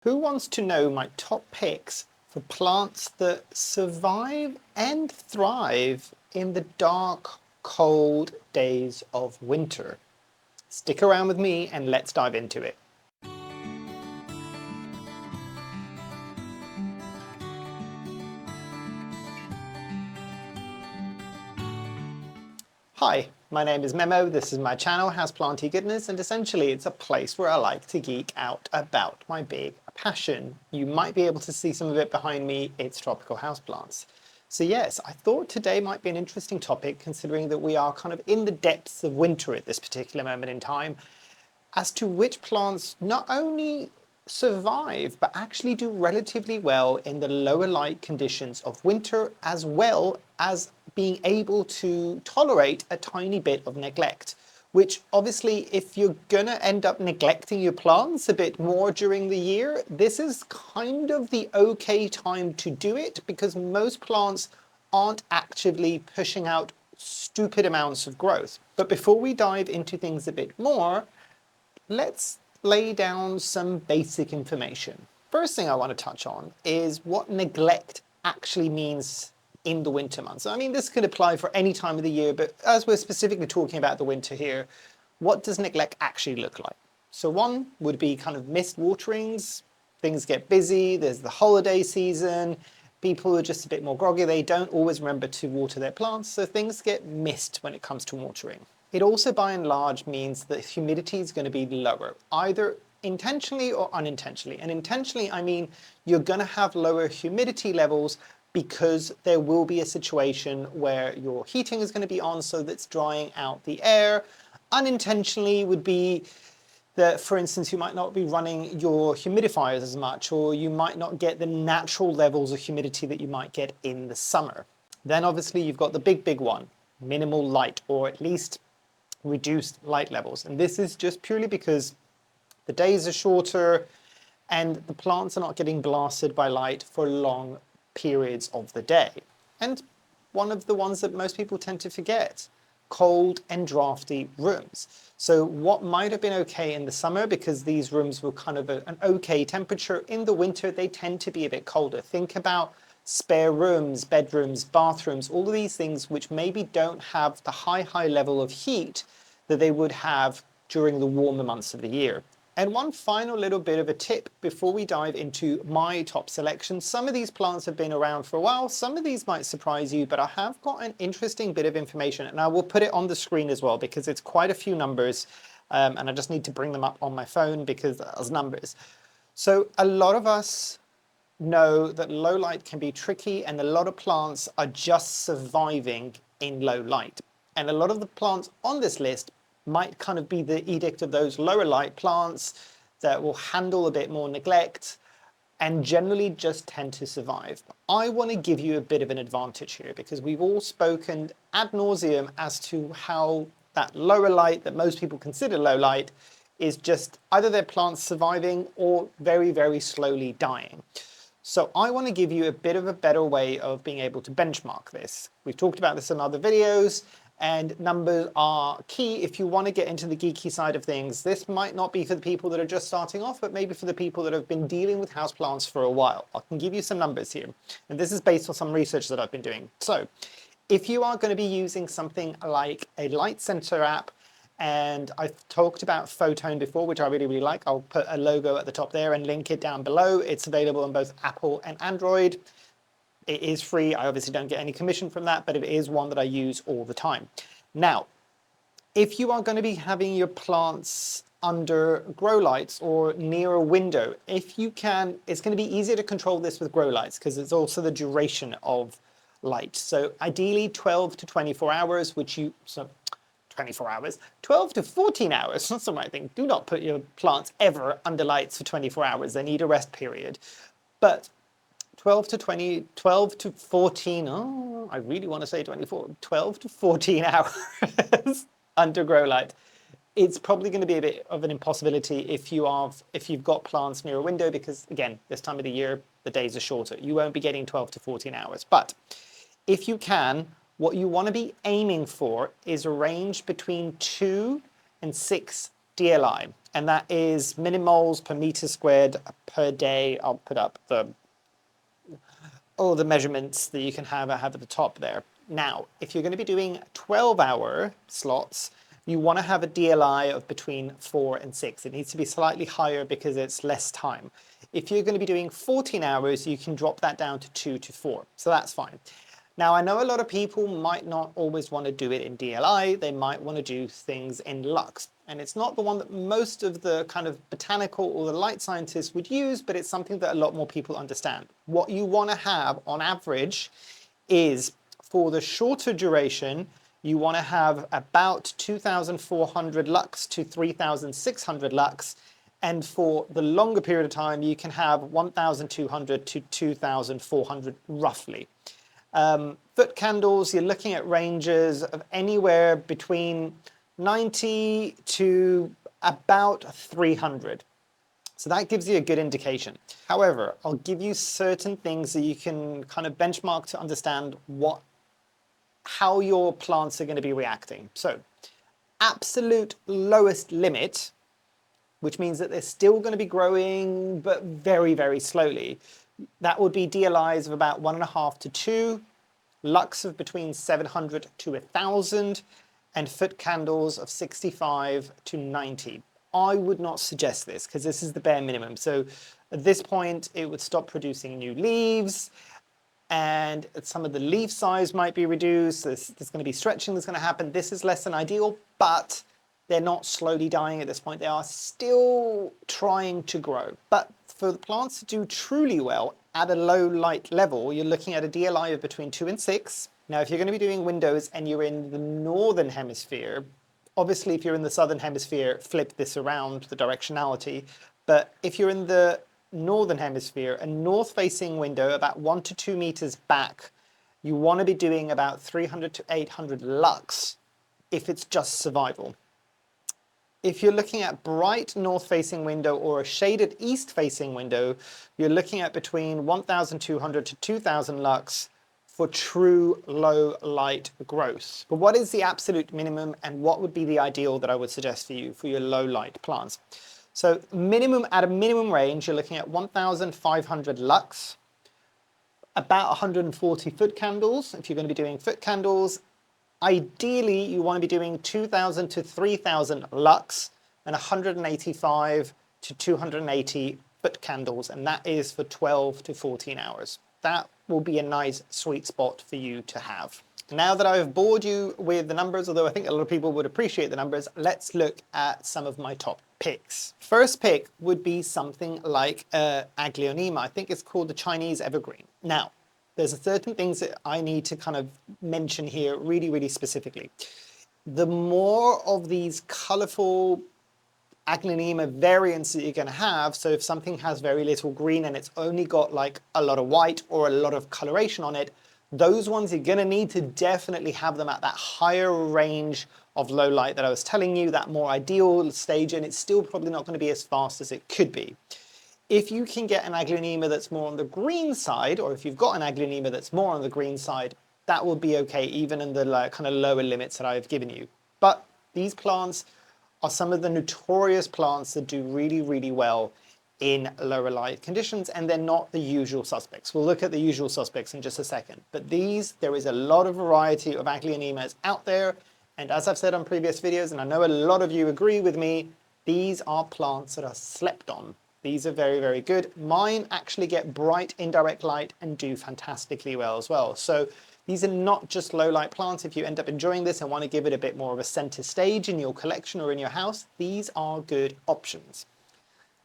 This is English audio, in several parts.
Who wants to know my top picks for plants that survive and thrive in the dark, cold days of winter? Stick around with me and let's dive into it. Hi, my name is Memo, this is my channel, Houseplantygoodness, and essentially it's a place where I like to geek out about my big passion. You might be able to see some of it behind me, it's tropical houseplants. So yes, I thought today might be an interesting topic considering that we are kind of in the depths of winter at this particular moment in time, as to which plants not only survive but actually do relatively well in the lower light conditions of winter, as well as being able to tolerate a tiny bit of neglect. Which obviously, if you're gonna end up neglecting your plants a bit more during the year, this is kind of the okay time to do it, because most plants aren't actively pushing out stupid amounts of growth. But before we dive into things a bit more, let's lay down some basic information. First thing I want to touch on is what neglect actually means in the winter months. I mean, this could apply for any time of the year, but as we're specifically talking about the winter here, what does neglect actually look like? So one would be kind of missed waterings. Things get busy, there's the holiday season, people are just a bit more groggy, they don't always remember to water their plants, so things get missed when it comes to watering. It also by and large means that humidity is going to be lower, either intentionally or unintentionally. And intentionally, I mean you're going to have lower humidity levels because there will be a situation where your heating is going to be on, so that's drying out the air. Unintentionally would be that, for instance, you might not be running your humidifiers as much, or you might not get the natural levels of humidity that you might get in the summer. Then obviously you've got the big one, minimal light, or at least reduced light levels. And this is just purely because the days are shorter and the plants are not getting blasted by light for long periods of the day. And one of the ones that most people tend to forget, cold and drafty rooms. So what might have been okay in the summer, because these rooms were kind of an okay temperature, in the winter they tend to be a bit colder. Think about spare rooms, bedrooms, bathrooms, all of these things which maybe don't have the high level of heat that they would have during the warmer months of the year. And one final little bit of a tip before we dive into my top selection. Some of these plants have been around for a while, some of these might surprise you, but I have got an interesting bit of information, and I will put it on the screen as well because it's quite a few numbers, and I just need to bring them up on my phone because there's numbers. So a lot of us know that low light can be tricky, and a lot of plants are just surviving in low light. And a lot of the plants on this list might kind of be the edict of those lower light plants that will handle a bit more neglect and generally just tend to survive. I want to give you a bit of an advantage here, because we've all spoken ad nauseum as to how that lower light that most people consider low light is just either their plants surviving or very slowly dying. So I want to give you a bit of a better way of being able to benchmark this. We've talked about this in other videos, and numbers are key if you want to get into the geeky side of things. This might not be for the people that are just starting off, but maybe for the people that have been dealing with houseplants for a while. I can give you some numbers here, and this is based on some research that I've been doing. So if you are going to be using something like a light sensor app, and I've talked about Photone before, which I really like. I'll put a logo at the top there and link it down below. It's available on both Apple and Android. It is free. I obviously don't get any commission from that, but it is one that I use all the time. Now, if you are going to be having your plants under grow lights or near a window, if you can, it's going to be easier to control this with grow lights because it's also the duration of light. So ideally 12 to 24 hours, 24 hours, 12 to 14 hours, that's the right thing. Do not put your plants ever under lights for 24 hours. They need a rest period. But 12 to 14, oh, I really want to say 24, 12 to 14 hours under grow light. It's probably going to be a bit of an impossibility if you've got plants near a window, because again, this time of the year, the days are shorter. You won't be getting 12 to 14 hours. But if you can, what you want to be aiming for is a range between 2 and 6 DLI, and that is millimoles per meter squared per day. I'll put up all the measurements that you can have at the top there. Now, if you're going to be doing 12-hour slots, you want to have a DLI of between 4 and 6. It needs to be slightly higher because it's less time. If you're going to be doing 14 hours, you can drop that down to 2 to 4. So that's fine. Now, I know a lot of people might not always want to do it in DLI. They might want to do things in lux. And it's not the one that most of the kind of botanical or the light scientists would use, but it's something that a lot more people understand. What you want to have on average is, for the shorter duration, you want to have about 2,400 lux to 3,600 lux. And for the longer period of time, you can have 1,200 to 2,400 roughly. Foot candles, you're looking at ranges of anywhere between 90 to about 300. So that gives you a good indication. However, I'll give you certain things that you can kind of benchmark to understand how your plants are going to be reacting. So absolute lowest limit, which means that they're still going to be growing, but very, very slowly. That would be DLIs of about 1.5 to 2, lux of between 700 to 1,000, and foot candles of 65 to 90. I would not suggest this because this is the bare minimum. So at this point, it would stop producing new leaves, and some of the leaf size might be reduced. There's going to be stretching that's going to happen. This is less than ideal, but they're not slowly dying at this point. They are still trying to grow. But for the plants to do truly well at a low light level, you're looking at a DLI of between 2 and 6. Now, if you're going to be doing windows and you're in the northern hemisphere, obviously if you're in the southern hemisphere, flip this around, the directionality. But if you're in the northern hemisphere, a north-facing window about 1 to 2 meters back, you want to be doing about 300 to 800 lux if it's just survival. If you're looking at bright north-facing window or a shaded east-facing window, you're looking at between 1,200 to 2,000 lux for true low light growth. But what is the absolute minimum, and what would be the ideal that I would suggest for you for your low light plants? So minimum, at a minimum range, you're looking at 1,500 lux, about 140 foot candles. If you're going to be doing foot candles, ideally you want to be doing 2,000 to 3,000 lux and 185 to 280 foot candles, and that is for 12 to 14 hours. That will be a nice sweet spot for you to have. Now that I've bored you with the numbers, although I think a lot of people would appreciate the numbers, let's look at some of my top picks. First pick would be something like Aglaonema. I think it's called the Chinese evergreen. Now, there's certain things that I need to kind of mention here really, really specifically. The more of these colorful Aglaonema variants that you're going to have, so if something has very little green and it's only got like a lot of white or a lot of coloration on it, those ones you're going to need to definitely have them at that higher range of low light that I was telling you, that more ideal stage, and it's still probably not going to be as fast as it could be. If you can get an Aglaonema that's more on the green side, or if you've got an Aglaonema that's more on the green side, that will be okay, even in the kind of lower limits that I've given you. But these plants are some of the notorious plants that do really, really well in lower light conditions, and they're not the usual suspects. We'll look at the usual suspects in just a second. But there is a lot of variety of Aglaonemas out there, and as I've said on previous videos, and I know a lot of you agree with me, these are plants that are slept on. These are very, very good. Mine actually get bright indirect light and do fantastically well as well. So these are not just low light plants. If you end up enjoying this and want to give it a bit more of a center stage in your collection or in your house, these are good options.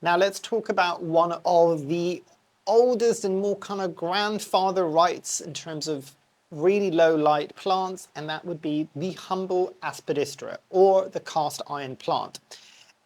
Now let's talk about one of the oldest and more kind of grandfather rights in terms of really low light plants, and that would be the humble aspidistra, or the cast iron plant.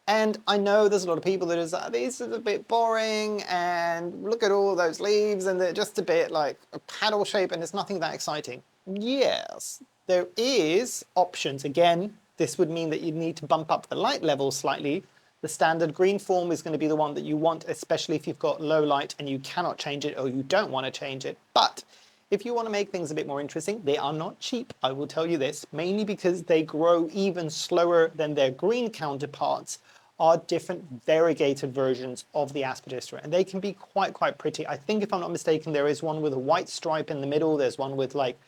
And I know there's a lot of people that is, this is a bit boring, and look at all those leaves, and they're just a bit like a paddle shape, and it's nothing that exciting. Yes, there is options. Again, this would mean that you need to bump up the light level slightly. The standard green form is going to be the one that you want, especially if you've got low light and you cannot change it or you don't want to change it. But If you want to make things a bit more interesting, they are not cheap, I will tell you this, mainly because they grow even slower than their green counterparts, are different variegated versions of the aspidistra, and they can be quite pretty. I think, if I'm not mistaken, there is one with a white stripe in the middle. There's one with like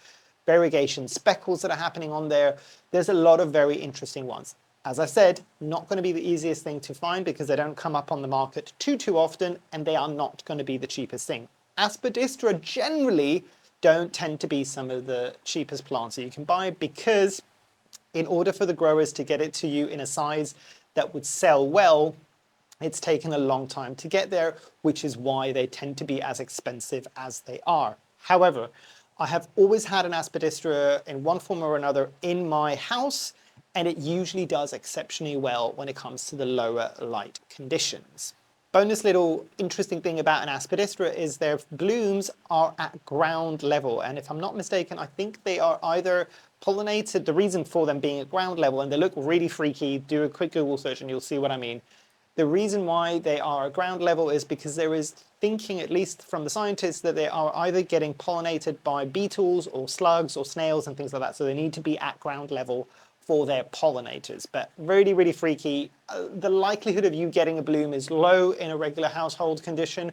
variegation speckles that are happening on there. There's a lot of very interesting ones. As I said, not going to be the easiest thing to find because they don't come up on the market too often, and they are not going to be the cheapest thing. Aspidistra generally don't tend to be some of the cheapest plants that you can buy, because in order for the growers to get it to you in a size that would sell well, it's taken a long time to get there, which is why they tend to be as expensive as they are. However, I have always had an aspidistra in one form or another in my house, and it usually does exceptionally well when it comes to the lower light conditions. Bonus little interesting thing about an aspidistra is their blooms are at ground level, and if I'm not mistaken, I think they are either pollinated, the reason for them being at ground level, and they look really freaky, do a quick Google search and you'll see what I mean. The reason why they are at ground level is because there is thinking, at least from the scientists, that they are either getting pollinated by beetles or slugs or snails and things like that, so they need to be at ground level for their pollinators. But really freaky. The likelihood of you getting a bloom is low in a regular household condition,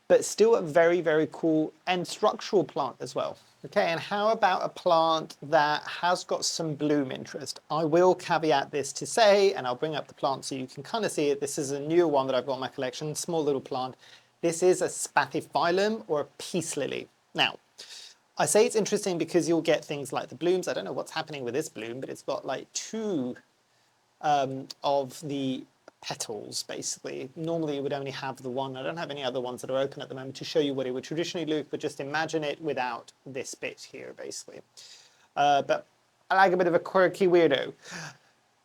but still a very cool and structural plant as well. Okay, and how about a plant that has got some bloom interest? I will caveat this to say, and I'll bring up the plant so you can kind of see it. This is a new one that I've got in my collection, small little plant. This is a spathiphyllum, or a peace lily. Now, I say it's interesting because you'll get things like the blooms. I don't know what's happening with this bloom, but it's got like two of the petals, basically. Normally you would only have the one. I don't have any other ones that are open at the moment to show you what it would traditionally look, but just imagine it without this bit here, basically. But I like a bit of a quirky weirdo.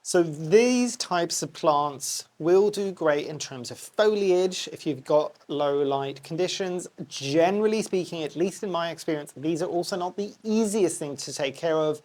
So these types of plants will do great in terms of foliage if you've got low light conditions. Generally speaking, at least in my experience, these are also not the easiest thing to take care of,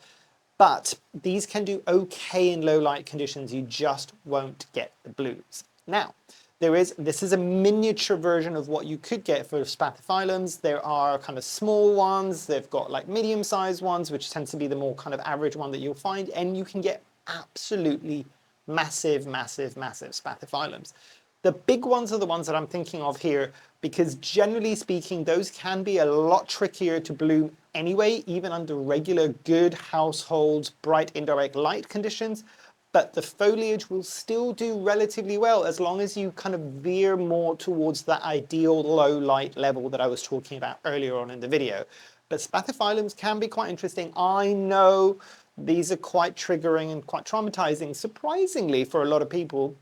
but these can do okay in low light conditions. You just won't get the blooms. Now, this is a miniature version of what you could get for spathiphyllums. There are kind of small ones, they've got like medium-sized ones, which tends to be the more kind of average one that you'll find, and you can get absolutely massive spathiphyllums. The big ones are the ones that I'm thinking of here, because generally speaking, those can be a lot trickier to bloom anyway, even under regular good household bright indirect light conditions. But the foliage will still do relatively well as long as you kind of veer more towards that ideal low light level that I was talking about earlier on in the video. But spathiphyllums can be quite interesting. I know these are quite triggering and quite traumatizing, surprisingly, for a lot of people.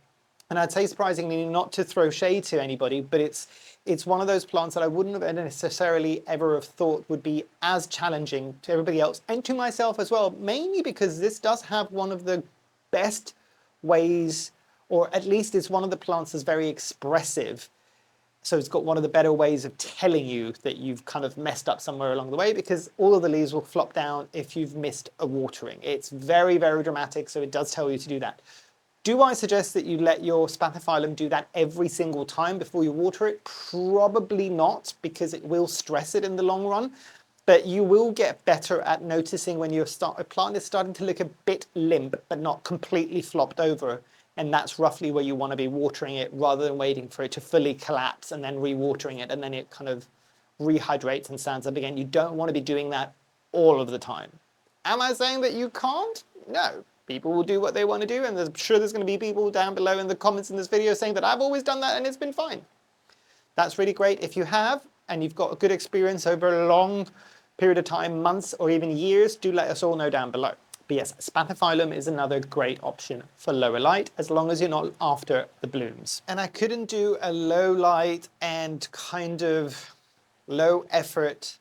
And I'd say surprisingly, not to throw shade to anybody, but it's one of those plants that I wouldn't have necessarily ever have thought would be as challenging to everybody else and to myself as well, mainly because this does have one of the best ways, or at least it's one of the plants that's very expressive. So it's got one of the better ways of telling you that you've kind of messed up somewhere along the way, because all of the leaves will flop down if you've missed a watering. It's very dramatic, so it does tell you to do that. Do I suggest that you let your spathiphyllum do that every single time before you water it? Probably not, because it will stress it in the long run. But you will get better at noticing when a plant is starting to look a bit limp, but not completely flopped over. And that's roughly where you want to be watering it, rather than waiting for it to fully collapse and then re-watering it, and then it kind of rehydrates and stands up again. You don't want to be doing that all of the time. Am I saying that you can't? No. People will do what they want to do, and I'm sure there's going to be people down below in the comments in this video saying that I've always done that and it's been fine. That's really great. If you have, and you've got a good experience over a long period of time, months or even years, do let us all know down below. But yes, spathiphyllum is another great option for lower light, as long as you're not after the blooms. And I couldn't do a low light and kind of low effort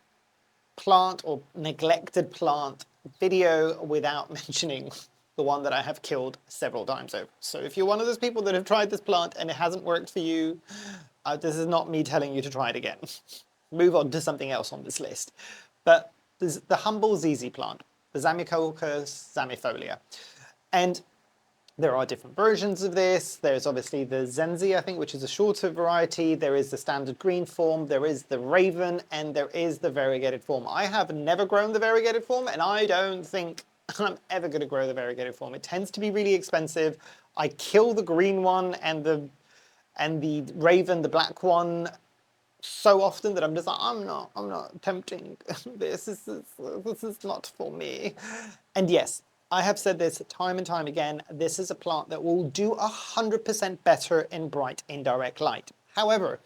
plant or neglected plant video without mentioning the one that I have killed several times over. So if you're one of those people that have tried this plant and it hasn't worked for you, this is not me telling you to try it again. Move on to something else on this list. But there's the humble ZZ plant, the Zamioculcas zamifolia. And There are different versions of this. There's obviously the Zenzi, I think, which is a shorter variety. There is the standard green form. There is the Raven, and there is the variegated form. I have never grown the variegated form, and I don't think I'm ever going to grow the variegated form. It tends to be really expensive. I kill the green one and the Raven, the black one, so often that I'm just like, I'm not attempting. This is not for me. And yes, I have said this time and time again, this is a plant that will do 100% better in bright indirect light. However,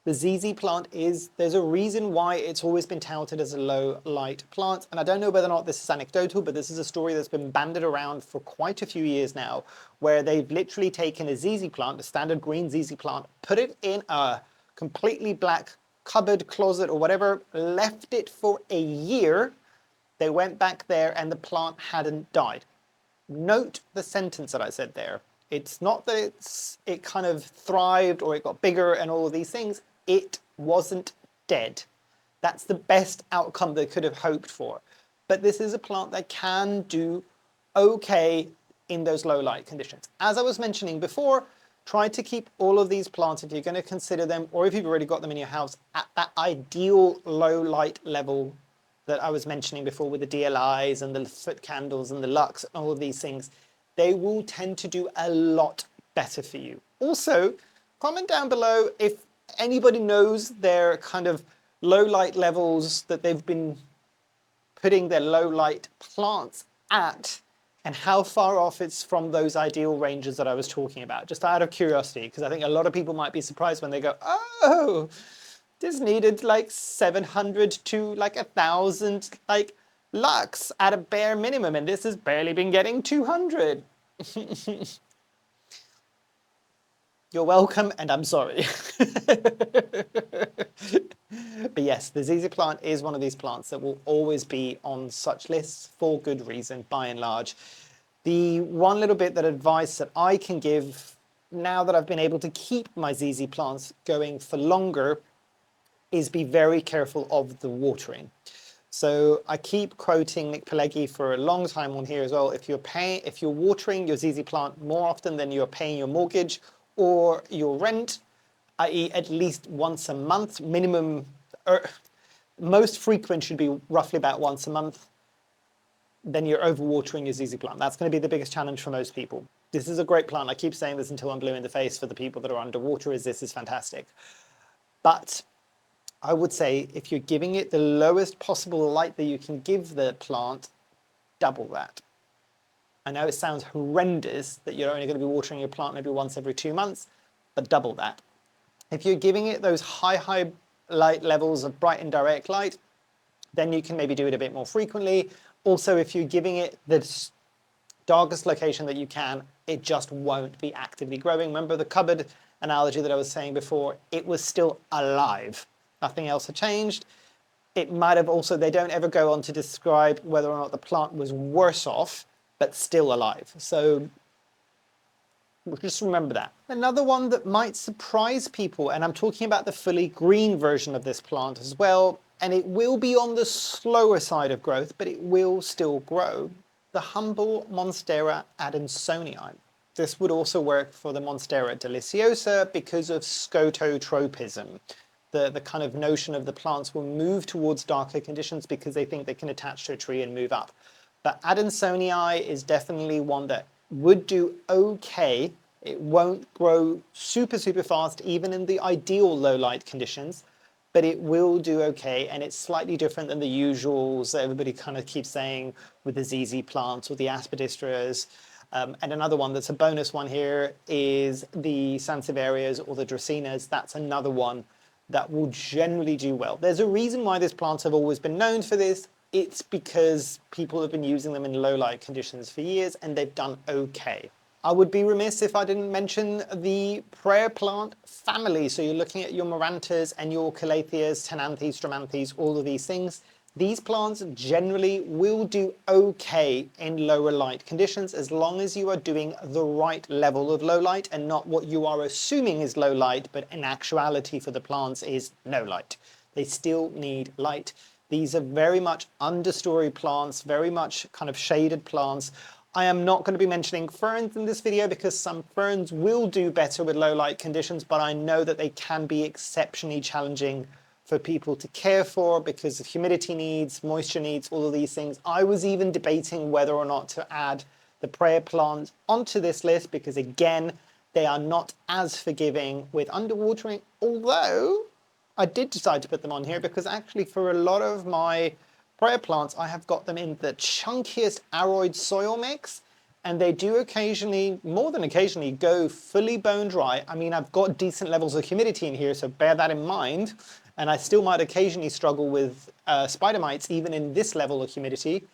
the ZZ plant there's a reason why it's always been touted as a low light plant. And I don't know whether or not this is anecdotal, but this is a story that's been banded around for quite a few years now, where they've literally taken a ZZ plant, a standard green ZZ plant, put it in a completely black cupboard, closet, or whatever, left it for a year. They went back there and the plant hadn't died. Note the sentence that I said there. It's not that it kind of thrived or it got bigger and all of these things. It wasn't dead. That's the best outcome they could have hoped for. But this is a plant that can do okay in those low light conditions. As I was mentioning before, try to keep all of these plants, if you're going to consider them, or if you've already got them in your house, at that ideal low light level that I was mentioning before with the DLIs and the foot candles and the Lux and all of these things. They will tend to do a lot better for you. Also, comment down below if anybody knows their kind of low light levels that they've been putting their low light plants at, and how far off it's from those ideal ranges that I was talking about, just out of curiosity, because I think a lot of people might be surprised when they go, oh, this needed like 700 to like 1,000 like lux at a bare minimum, and this has barely been getting 200. You're welcome, and I'm sorry. But yes, the ZZ plant is one of these plants that will always be on such lists for good reason, by and large. The one little bit that advice that I can give now that I've been able to keep my ZZ plants going for longer is be very careful of the watering. So I keep quoting Nick Pileggi for a long time on here as well. If you're watering your ZZ plant more often than you're paying your mortgage or your rent, i.e. at least once a month, minimum, most frequent should be roughly about once a month, then you're overwatering your ZZ plant. That's going to be the biggest challenge for most people. This is a great plant. I keep saying this until I'm blue in the face for the people that are underwater, this is fantastic. But I would say if you're giving it the lowest possible light that you can give the plant, double that. I know it sounds horrendous that you're only going to be watering your plant maybe once every 2 months, but double that. If you're giving it those high light levels of bright and direct light, then you can maybe do it a bit more frequently. Also, if you're giving it the darkest location that you can, it just won't be actively growing. Remember the cupboard analogy that I was saying before? It was still alive. Nothing else had changed. It might have also, they don't ever go on to describe whether or not the plant was worse off, but still alive. So just remember that. Another one that might surprise people, and I'm talking about the fully green version of this plant as well, and it will be on the slower side of growth, but it will still grow. The humble Monstera adansonii. This would also work for the Monstera deliciosa because of scototropism. The kind of notion of the plants will move towards darker conditions because they think they can attach to a tree and move up. But adansonii is definitely one that would do okay. It won't grow super fast, even in the ideal low light conditions, but it will do okay, and it's slightly different than the usuals that everybody kind of keeps saying with the ZZ plants or the aspidistras. And another one that's a bonus one here is the sansevierias or the dracaenas. That's another one that will generally do well. There's a reason why these plants have always been known for this. It's because people have been using them in low light conditions for years and they've done okay. I would be remiss if I didn't mention the prayer plant family. So you're looking at your Marantas and your Calatheas, Tenanthes, Stramanthes, all of these things. These plants generally will do okay in lower light conditions as long as you are doing the right level of low light and not what you are assuming is low light, but in actuality for the plants is no light. They still need light. These are very much understory plants, very much kind of shaded plants. I am not going to be mentioning ferns in this video because some ferns will do better with low light conditions, but I know that they can be exceptionally challenging for people to care for because of humidity needs, moisture needs, all of these things. I was even debating whether or not to add the prayer plant onto this list because, again, they are not as forgiving with underwatering, although I did decide to put them on here because actually for a lot of my prayer plants, I have got them in the chunkiest aroid soil mix, and they do occasionally, more than occasionally, go fully bone dry. I mean, I've got decent levels of humidity in here, so bear that in mind. And I still might occasionally struggle with spider mites, even in this level of humidity,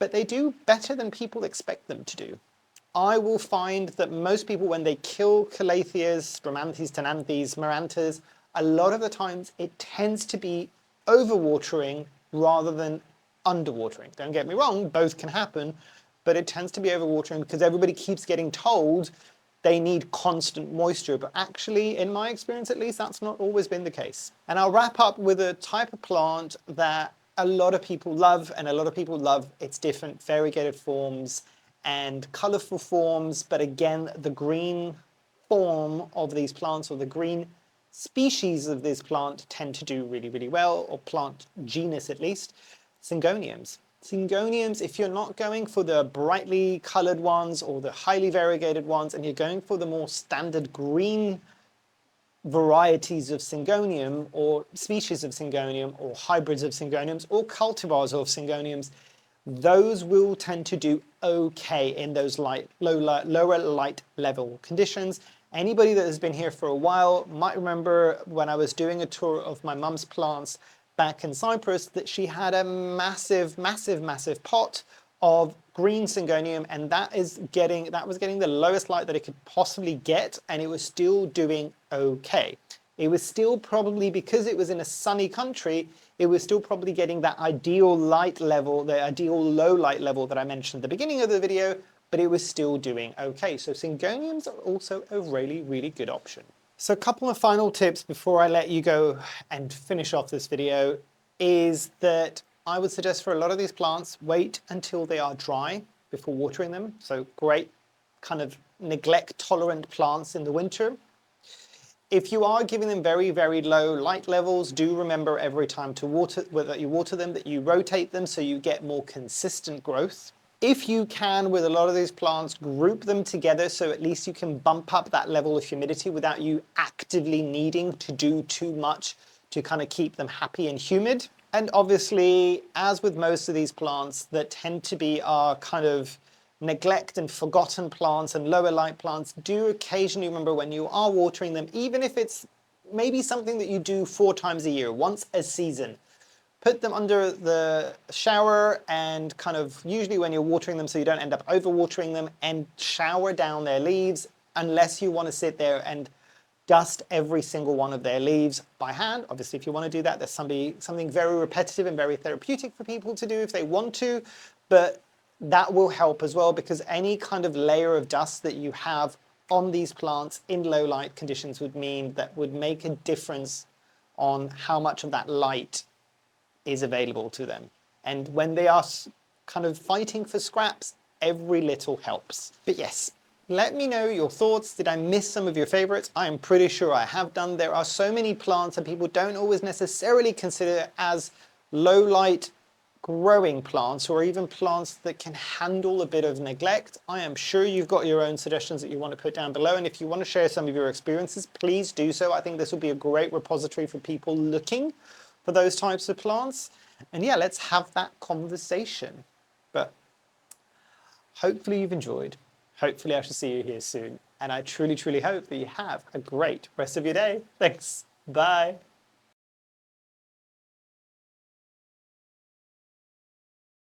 but they do better than people expect them to do. I will find that most people, when they kill calatheas, Stromanthes, Tenanthes, Marantas, a lot of the times it tends to be overwatering rather than underwatering. Don't get me wrong, both can happen, but it tends to be overwatering because everybody keeps getting told they need constant moisture, but actually, in my experience at least, that's not always been the case. And I'll wrap up with a type of plant that a lot of people love, and a lot of people love its different variegated forms and colorful forms, but again, the green form of these plants, or the green species of this plant, tend to do really, really well, or plant genus at least. Syngoniums. Syngoniums, if you're not going for the brightly colored ones or the highly variegated ones, and you're going for the more standard green varieties of Syngonium, or species of Syngonium, or hybrids of Syngoniums, or cultivars of Syngoniums, those will tend to do okay in those lower light level conditions. Anybody that has been here for a while might remember when I was doing a tour of my mum's plants back in Cyprus that she had a massive, massive, massive pot of green Syngonium, and that was getting the lowest light that it could possibly get, and it was still doing okay. It was still probably, because it was in a sunny country, it was still probably getting that ideal light level, the ideal low light level that I mentioned at the beginning of the video, but it was still doing okay. So Syngoniums are also a really, really good option. So a couple of final tips before I let you go and finish off this video is that I would suggest for a lot of these plants, wait until they are dry before watering them. So great kind of neglect tolerant plants in the winter. If you are giving them very, very low light levels, do remember every time to water, whether you water them, that you rotate them so you get more consistent growth. If you can, with a lot of these plants, group them together so at least you can bump up that level of humidity without you actively needing to do too much to kind of keep them happy and humid. And obviously, as with most of these plants that tend to be our kind of neglect and forgotten plants and lower light plants, do occasionally remember when you are watering them, even if it's maybe something that you do 4 times a year, once a season. Put them under the shower and kind of, usually when you're watering them so you don't end up overwatering them, and shower down their leaves, unless you want to sit there and dust every single one of their leaves by hand. Obviously, if you want to do that, there's something very repetitive and very therapeutic for people to do if they want to, but that will help as well, because any kind of layer of dust that you have on these plants in low light conditions would make a difference on how much of that light is available to them. And when they are kind of fighting for scraps, every little helps. But yes, let me know your thoughts. Did I miss some of your favorites? I am pretty sure I have done. There are so many plants that people don't always necessarily consider as low light growing plants, or even plants that can handle a bit of neglect. I am sure you've got your own suggestions that you want to put down below, and if you want to share some of your experiences, please do so. I think this will be a great repository for people looking for those types of plants. And yeah, let's have that conversation. But hopefully you've enjoyed. Hopefully I shall see you here soon. And I truly, truly hope that you have a great rest of your day. Thanks. Bye.